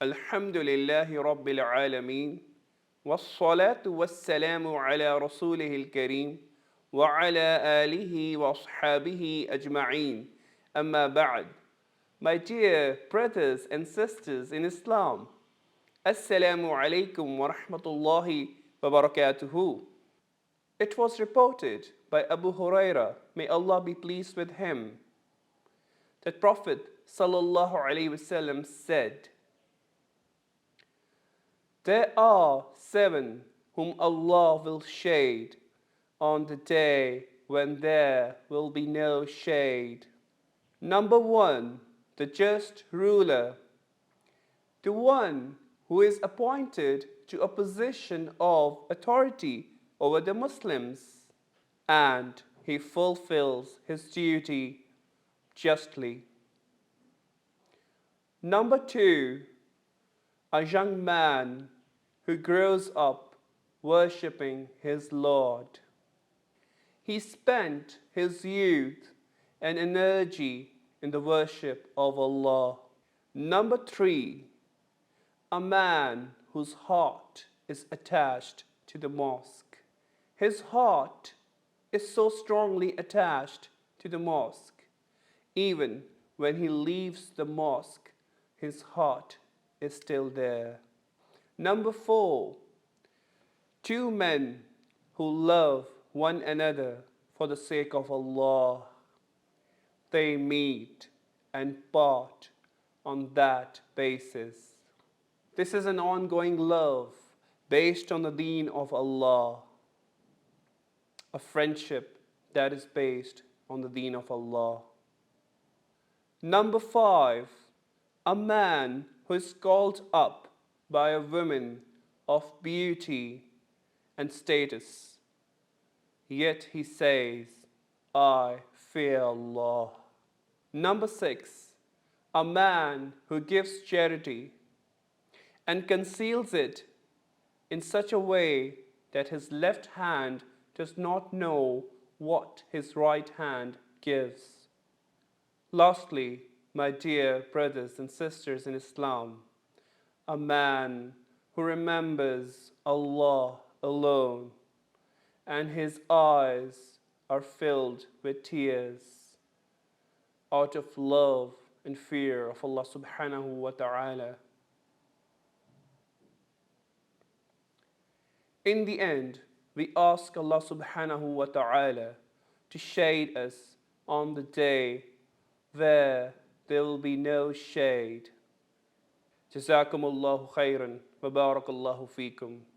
Alhamdulillahi Rabbil Alameen. والصلاة والسلام على رسوله الكريم وعلى آله وأصحابه أجمعين أما بعد. My dear brothers and sisters in Islam, Assalamu alaikum wa rahmatullahi wa barakatuhu. It was reported by Abu Huraira, may Allah be pleased with him, that Prophet sallallahu alaihi wasallam said, there are 7 whom Allah will shade on the day when there will be no shade. Number 1, the just ruler, the one who is appointed to a position of authority over the Muslims, and he fulfills his duty justly. Number 2, a young man who grows up worshipping his Lord. He spent his youth and energy in the worship of Allah. Number 3, a man whose heart is attached to the mosque. His heart is so strongly attached to the mosque. Even when he leaves the mosque, his heart is still there. Number 4, 2 men who love one another for the sake of Allah. They meet and part on that basis. This is an ongoing love based on the deen of Allah. A friendship that is based on the deen of Allah. Number 5, a man who is called up by a woman of beauty and status, yet he says, I fear Allah. Number 6, a man who gives charity and conceals it in such a way that his left hand does not know what his right hand gives. Lastly, my dear brothers and sisters in Islam, a man who remembers Allah alone and his eyes are filled with tears out of love and fear of Allah subhanahu wa ta'ala. In the end, we ask Allah subhanahu wa ta'ala to shade us on the day where there will be no shade. Jazakumullahu khairan wa barakallahu feekum.